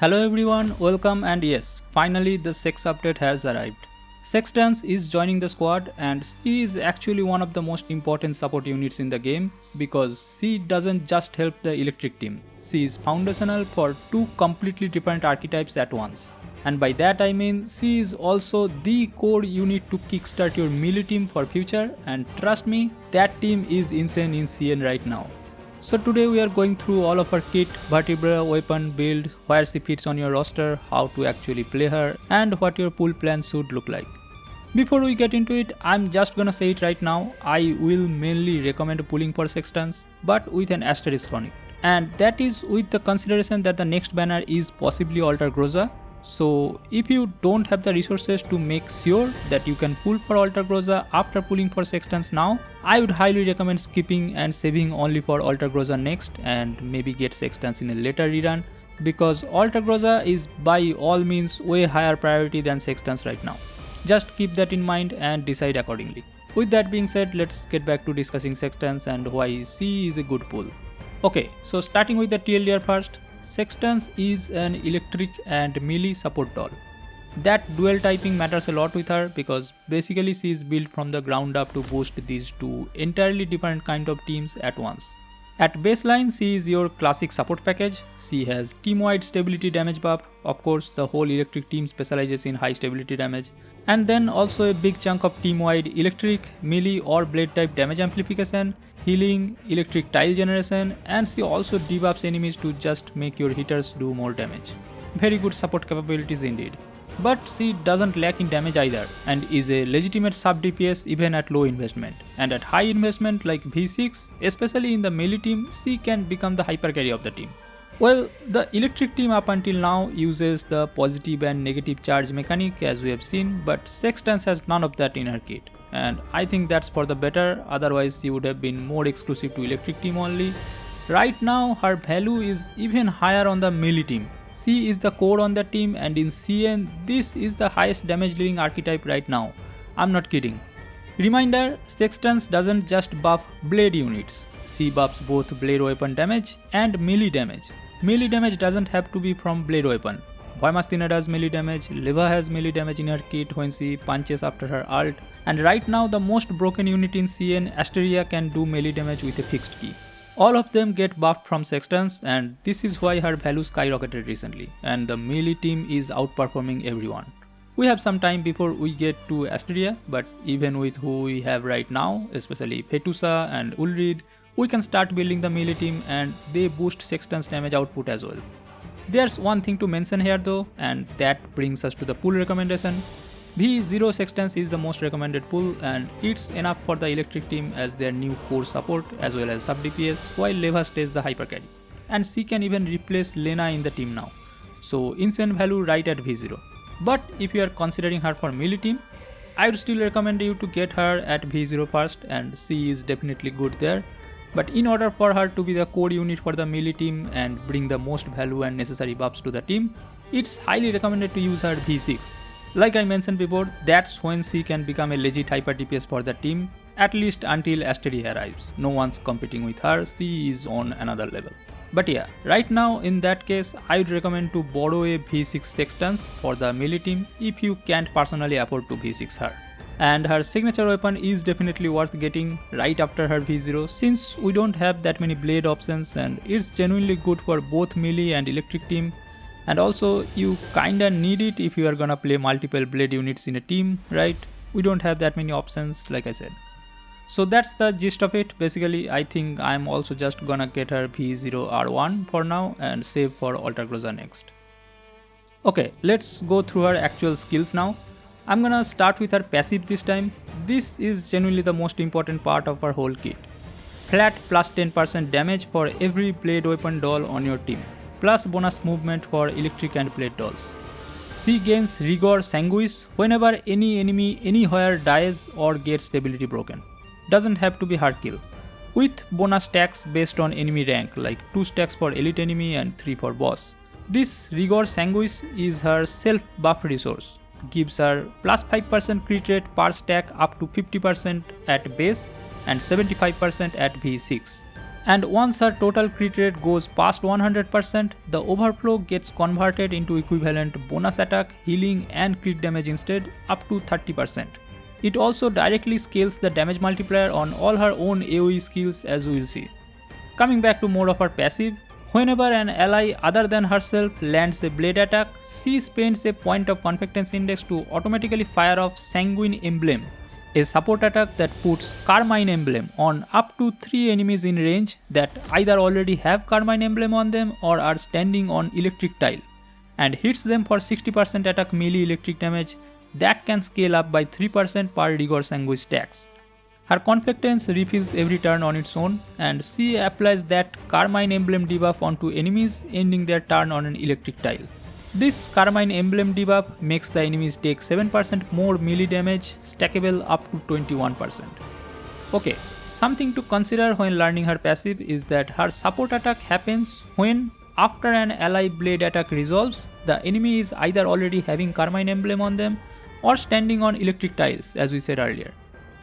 Hello everyone, welcome, and yes, finally the sex update has arrived. Sextans is joining the squad and she is actually one of the most important support units in the game because she doesn't just help the electric team, she is foundational for two completely different archetypes at once. And by that I mean she is also the core unit to kickstart your melee team for future, and trust me, that team is insane in CN right now. So today we are going through all of her kit, Vertebrae, weapon, build, where she fits on your roster, how to actually play her, and what your pull plan should look like. Before we get into it, I'm just gonna say it right now, I will mainly recommend pulling for Sextans, but with an asterisk on it. And that is with the consideration that the next banner is possibly Alter Groza. So if you don't have the resources to make sure that you can pull for Alter Groza after pulling for Sextans now, I would highly recommend skipping and saving only for Alter Groza next and maybe get Sextans in a later rerun, because Alter Groza is by all means way higher priority than Sextans right now. Just keep that in mind and decide accordingly. With that being said, let's get back to discussing Sextans and why C is a good pull. Okay, so starting with the TLDR first. Sextans is an electric and melee support doll. That dual typing matters a lot with her because basically she is built from the ground up to boost these two entirely different kind of teams at once. At baseline, she is your classic support package. She has team-wide stability damage buff, of course the whole electric team specializes in high stability damage, and then also a big chunk of team-wide electric, melee or blade type damage amplification, healing, electric tile generation, and she also debuffs enemies to just make your hitters do more damage. Very good support capabilities indeed. But she doesn't lack in damage either and is a legitimate sub DPS even at low investment. And at high investment like V6, especially in the melee team, she can become the hyper carry of the team. Well, the electric team up until now uses the positive and negative charge mechanic as we have seen, but Sextans has none of that in her kit. And I think that's for the better, otherwise she would have been more exclusive to electric team only. Right now her value is even higher on the melee team. She is the core on the team, and in CN this is the highest damage dealing archetype right now. I'm not kidding. Reminder, Sextans doesn't just buff blade units, she buffs both blade weapon damage and melee damage. Melee damage doesn't have to be from blade weapon. Voimastina does melee damage, Leva has melee damage in her kit when she punches after her ult, and right now the most broken unit in CN, Asteria, can do melee damage with a fixed key. All of them get buffed from Sextans, and this is why her value skyrocketed recently, and the melee team is outperforming everyone. We have some time before we get to Asteria, but even with who we have right now, especially Fetusa and Ulrid, we can start building the melee team and they boost Sextans damage output as well. There's one thing to mention here though, and that brings us to the pull recommendation. V0 Sextans is the most recommended pull, and it's enough for the electric team as their new core support as well as sub DPS, while Leva stays the hyper carry. And she can even replace Lena in the team now. So insane value right at V0. But if you are considering her for melee team, I would still recommend you to get her at V0 first, and she is definitely good there. But in order for her to be the core unit for the melee team and bring the most value and necessary buffs to the team, it's highly recommended to use her V6. Like I mentioned before, that's when she can become a legit hyper DPS for the team, at least until Asteria arrives. No one's competing with her, she is on another level. But yeah, right now in that case, I would recommend to borrow a V6 Sextans for the melee team if you can't personally afford to V6 her. And her signature weapon is definitely worth getting right after her V0 since we don't have that many blade options, and it's genuinely good for both melee and electric team. And also you kinda need it if you are gonna play multiple blade units in a team, right? We don't have that many options like I said. So that's the gist of it. Basically I think I'm also just gonna get her V0 R1 for now and save for Alter Groza next. Okay, let's go through her actual skills now. I'm gonna start with her passive this time. This is genuinely the most important part of her whole kit. Flat plus 10% damage for every blade weapon doll on your team, plus bonus movement for electric and blade dolls. She gains Rigor Sanguis whenever any enemy anywhere dies or gets stability broken. Doesn't have to be hard kill. With bonus stacks based on enemy rank, like 2 stacks for elite enemy and 3 for boss. This Rigor Sanguis is her self buff resource. Gives her plus 5% crit rate per stack up to 50% at base and 75% at V6. And once her total crit rate goes past 100%, the overflow gets converted into equivalent bonus attack, healing and crit damage instead, up to 30%. It also directly scales the damage multiplier on all her own AoE skills, as we will see. Coming back to more of her passive, whenever an ally other than herself lands a blade attack, she spends a point of confidence index to automatically fire off Sanguine Emblem, a support attack that puts Carmine Emblem on up to 3 enemies in range that either already have Carmine Emblem on them or are standing on electric tile, and hits them for 60% attack melee electric damage that can scale up by 3% per Rigor Sanguine stacks. Her confidence refills every turn on its own, and she applies that Carmine Emblem debuff onto enemies ending their turn on an electric tile. This Carmine Emblem debuff makes the enemies take 7% more melee damage, stackable up to 21%. Okay, something to consider when learning her passive is that her support attack happens when, after an ally blade attack resolves, the enemy is either already having Carmine Emblem on them or standing on electric tiles, as we said earlier.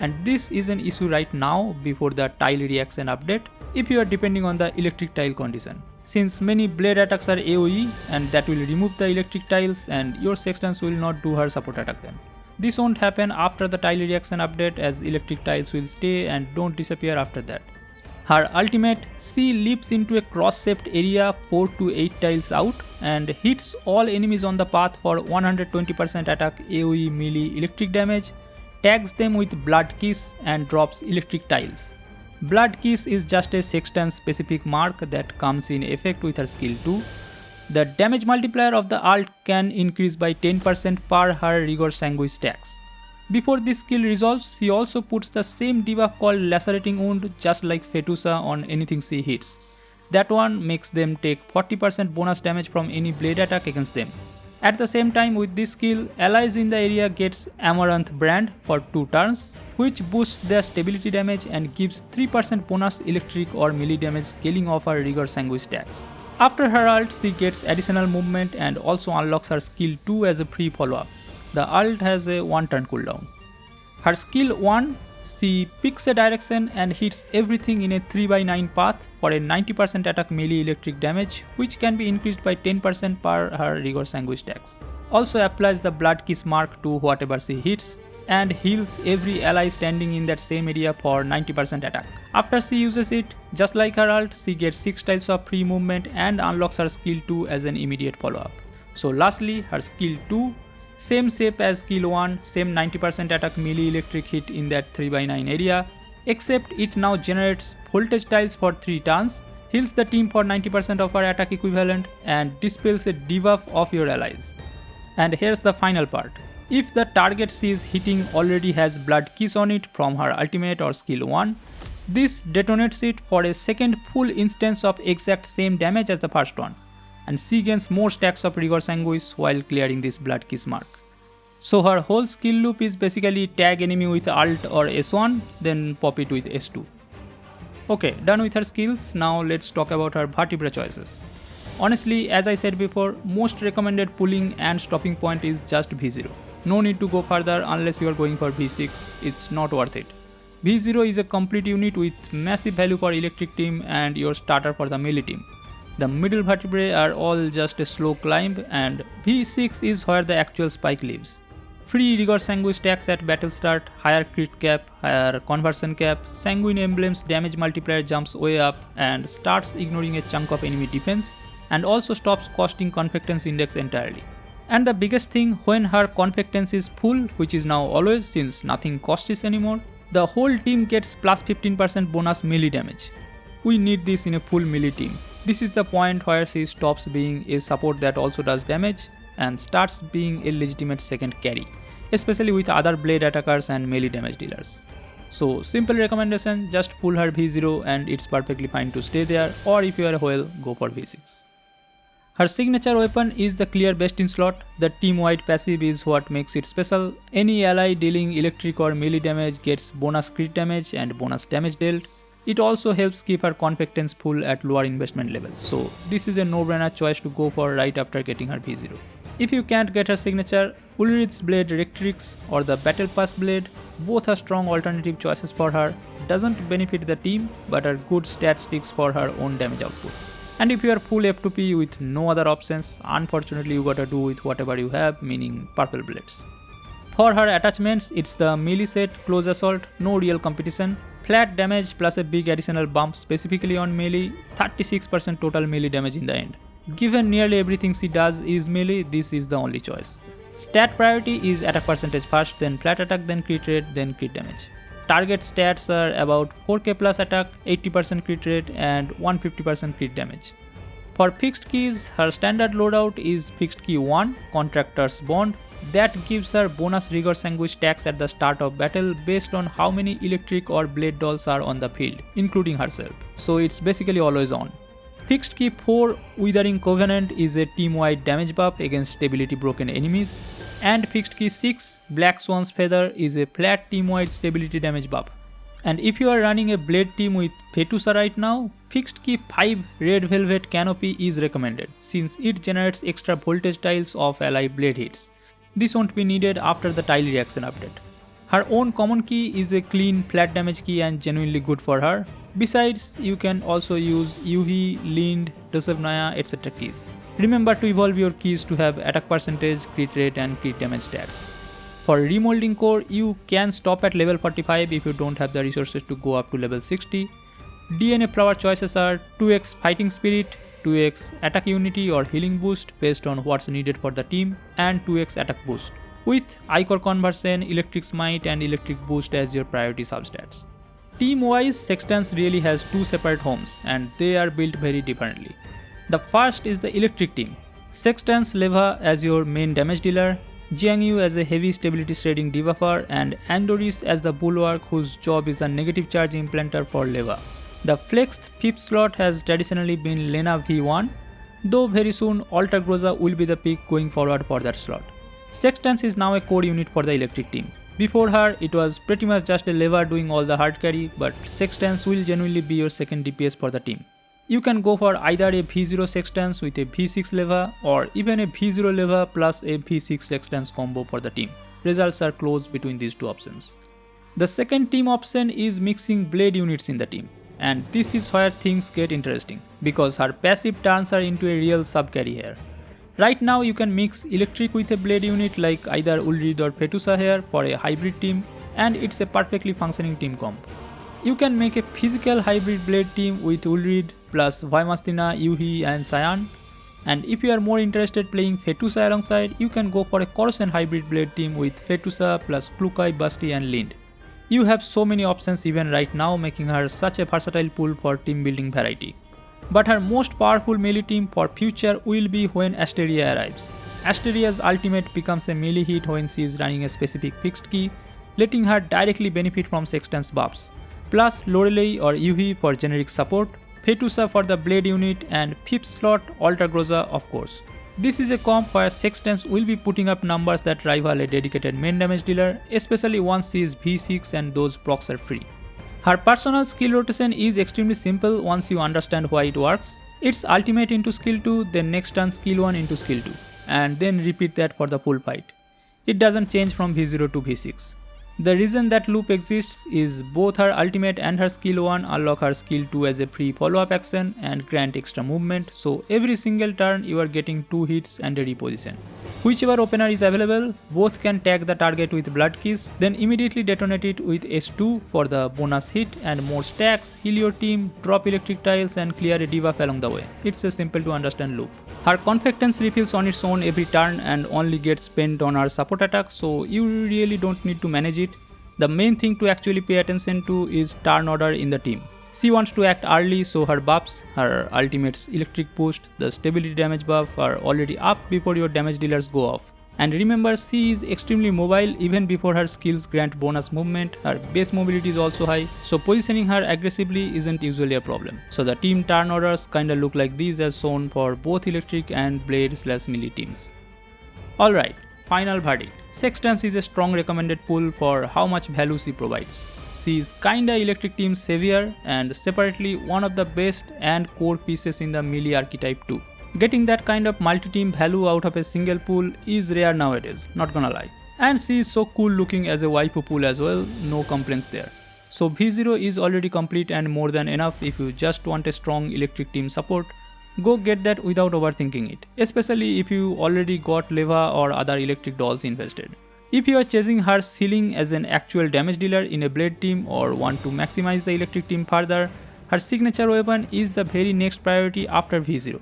And this is an issue right now before the tile reaction update if you are depending on the electric tile condition, since many blade attacks are AoE and that will remove the electric tiles and your Sextans will not do her support attack then. This won't happen after the tile reaction update, as electric tiles will stay and don't disappear after that. Her ultimate, she leaps into a cross-shaped area 4 to 8 tiles out and hits all enemies on the path for 120% attack AoE melee electric damage, tags them with Blood Kiss and drops electric tiles. Blood Kiss is just a Sextan specific mark that comes in effect with her skill 2. The damage multiplier of the ult can increase by 10% per her Rigor Sanguine stacks. Before this skill resolves, she also puts the same debuff called Lacerating Wound, just like Fetusa, on anything she hits. That one makes them take 40% bonus damage from any blade attack against them. At the same time, with this skill, allies in the area gets Amaranth Brand for 2 turns, which boosts their stability damage and gives 3% bonus electric or melee damage scaling off her Rigor Sanguine stacks. After her ult, she gets additional movement and also unlocks her skill 2 as a free follow-up. The ult has a 1 turn cooldown. Her skill 1, she picks a direction and hits everything in a 3x9 path for a 90% attack melee electric damage, which can be increased by 10% per her Rigor Sanguine stacks. Also applies the Blood Kiss mark to whatever she hits and heals every ally standing in that same area for 90% attack. After she uses it, just like her ult, she gets 6 tiles of free movement and unlocks her skill 2 as an immediate follow-up. So lastly, her skill 2, same shape as skill 1, same 90% attack melee electric hit in that 3x9 area, except it now generates voltage tiles for 3 turns, heals the team for 90% of her attack equivalent, and dispels a debuff of your allies. And here's the final part. If the target she is hitting already has Blood Kiss on it from her ultimate or skill 1, this detonates it for a second full instance of exact same damage as the first one, and she gains more stacks of Rigor Sanguine while clearing this Blood Kiss mark. So her whole skill loop is basically tag enemy with Alt or S1, then pop it with S2. Okay, done with her skills, now let's talk about her Vertebrae choices. Honestly, as I said before, most recommended pulling and stopping point is just V0. No need to go further unless you are going for V6, it's not worth it. V0 is a complete unit with massive value for electric team and your starter for the melee team. The middle vertebrae are all just a slow climb, and V6 is where the actual spike lives. Free Rigor Sanguine stacks at battle start, higher crit cap, higher conversion cap, Sanguine Emblem's damage multiplier jumps way up and starts ignoring a chunk of enemy defense, and also stops costing confidence index entirely. And the biggest thing, when her confidence is full, which is now always since nothing costs this anymore, the whole team gets plus 15% bonus melee damage. We need this in a full melee team. This is the point where she stops being a support that also does damage and starts being a legitimate second carry, especially with other blade attackers and melee damage dealers. So simple recommendation, just pull her V0 and it's perfectly fine to stay there, or if you are a whale, go for V6. Her signature weapon is the clear best in slot. The team-wide passive is what makes it special. Any ally dealing electric or melee damage gets bonus crit damage and bonus damage dealt. It also helps keep her confidence full at lower investment levels, so this is a no-brainer choice to go for right after getting her V0. If you can't get her signature, Ulrich's blade Rectrix or the Battle Pass blade, both are strong alternative choices for her, doesn't benefit the team but are good statistics for her own damage output. And if you are full F2P with no other options, unfortunately you gotta do with whatever you have, meaning purple blades. For her attachments, it's the melee set Close Assault, no real competition, flat damage plus a big additional bump specifically on melee, 36% total melee damage in the end. Given nearly everything she does is melee, this is the only choice. Stat priority is attack percentage first, then flat attack, then crit rate, then crit damage. Target stats are about 4k plus attack, 80% crit rate and 150% crit damage. For fixed keys, her standard loadout is fixed key 1, Contractor's Bond. That gives her bonus rigor sanguine stacks at the start of battle based on how many electric or blade dolls are on the field, including herself. So it's basically always on. Fixed key 4 Withering Covenant is a team-wide damage buff against stability broken enemies, and fixed key 6 Black Swan's Feather is a flat team-wide stability damage buff. And if you are running a blade team with Fetusa right now, fixed key 5 Red Velvet Canopy is recommended since it generates extra voltage tiles of ally blade hits. This won't be needed after the tile reaction update. Her own common key is a clean flat damage key and genuinely good for her. Besides, you can also use Yuhi, Lind, Dosevnaya, etc. keys. Remember to evolve your keys to have attack percentage, crit rate and crit damage stats. For remolding core, you can stop at level 45 if you don't have the resources to go up to level 60. DNA flower choices are 2x Fighting Spirit, 2x attack unity or healing boost based on what's needed for the team, and 2x attack boost, with Ichor Conversion, Electric Smite and Electric Boost as your priority substats. Team-wise, Sextans really has two separate homes and they are built very differently. The first is the electric team. Sextans Leva as your main damage dealer, Jiangyu as a heavy stability shredding debuffer, and Andoris as the bulwark whose job is the negative charge implanter for Leva. The flexed 5th slot has traditionally been Lena V1, though very soon Alter Groza will be the pick going forward for that slot. Sextans is now a core unit for the electric team. Before her, it was pretty much just a Leva doing all the hard carry, but Sextans will genuinely be your second DPS for the team. You can go for either a V0 Sextans with a V6 Leva or even a V0 Leva plus a V6 Sextans combo for the team. Results are close between these two options. The second team option is mixing blade units in the team. And this is where things get interesting, because her passive turns her into a real sub-carry here. Right now you can mix electric with a blade unit like either Ulrid or Fetusa here for a hybrid team, and it's a perfectly functioning team comp. You can make a physical hybrid blade team with Ulrid plus Vaimastina, Yuhi and Cyan. And if you are more interested playing Fetusa alongside, you can go for a Coruscant hybrid blade team with Fetusa plus Klukai, Basti and Lind. You have so many options even right now, making her such a versatile pool for team building variety. But her most powerful melee team for future will be when Asteria arrives. Asteria's ultimate becomes a melee hit when she is running a specific fixed key, letting her directly benefit from Sextans buffs. Plus Lorelei or Yuhi for generic support, Fetusa for the blade unit and 5th slot Alter Groza of course. This is a comp where Sextans will be putting up numbers that rival a dedicated main damage dealer, especially once she is V6 and those procs are free. Her personal skill rotation is extremely simple once you understand why it works. It's ultimate into skill 2, then next turn skill 1 into skill 2, and then repeat that for the full fight. It doesn't change from V0 to V6. The reason that loop exists is both her ultimate and her skill 1 unlock her skill 2 as a free follow-up action and grant extra movement, so every single turn you are getting 2 hits and a reposition. Whichever opener is available, both can tag the target with blood kiss, then immediately detonate it with S2 for the bonus hit and more stacks, heal your team, drop electric tiles and clear a debuff along the way. It's a simple to understand loop. Her Confectance refills on its own every turn and only gets spent on her support attack, so you really don't need to manage it. The main thing to actually pay attention to is turn order in the team. She wants to act early, so her buffs, her ultimate's electric boost, the stability damage buff are already up before your damage dealers go off. And remember, she is extremely mobile even before her skills grant bonus movement, her base mobility is also high, so positioning her aggressively isn't usually a problem. So the team turn orders kinda look like these as shown for both electric and blade/melee teams. Alright, final verdict. Sextans is a strong recommended pull for how much value she provides. She is kinda electric team savior and separately one of the best and core pieces in the melee archetype too. Getting that kind of multi-team value out of a single pull is rare nowadays, not gonna lie. And she is so cool looking as a waifu pull as well, no complaints there. So V0 is already complete and more than enough if you just want a strong electric team support. Go get that without overthinking it, especially if you already got Leva or other electric dolls invested. If you are chasing her ceiling as an actual damage dealer in a blade team or want to maximize the electric team further, her signature weapon is the very next priority after V0.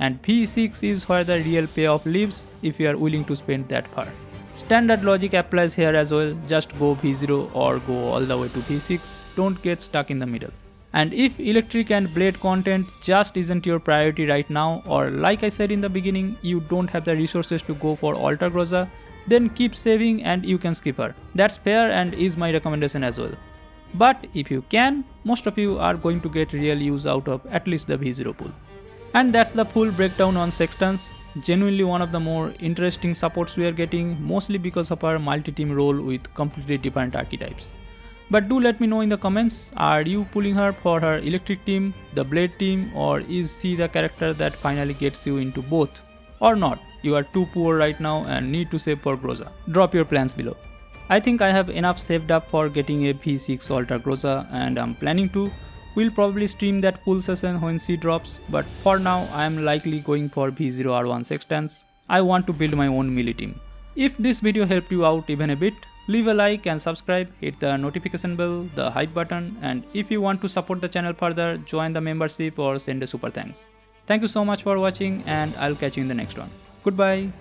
And V6 is where the real payoff lives if you are willing to spend that far. Standard logic applies here as well, just go V0 or go all the way to V6, don't get stuck in the middle. And if electric and blade content just isn't your priority right now, or like I said in the beginning, you don't have the resources to go for Alter Groza, then keep saving and you can skip her. That's fair and is my recommendation as well. But if you can, most of you are going to get real use out of at least the V0 pull. And that's the full breakdown on Sextans. Genuinely one of the more interesting supports we are getting, mostly because of our multi-team role with completely different archetypes. But do let me know in the comments, are you pulling her for her electric team, the blade team, or is she the character that finally gets you into both? Or not, you are too poor right now and need to save for Groza. Drop your plans below. I think I have enough saved up for getting a V6 Alter Groza and I'm planning to. We'll probably stream that pull session when she drops, but for now I am likely going for V0 R1 Sextans. I want to build my own melee team. If this video helped you out even a bit, leave a like and subscribe, hit the notification bell, the hype button, and if you want to support the channel further, join the membership or send a super thanks. Thank you so much for watching and I'll catch you in the next one. Goodbye.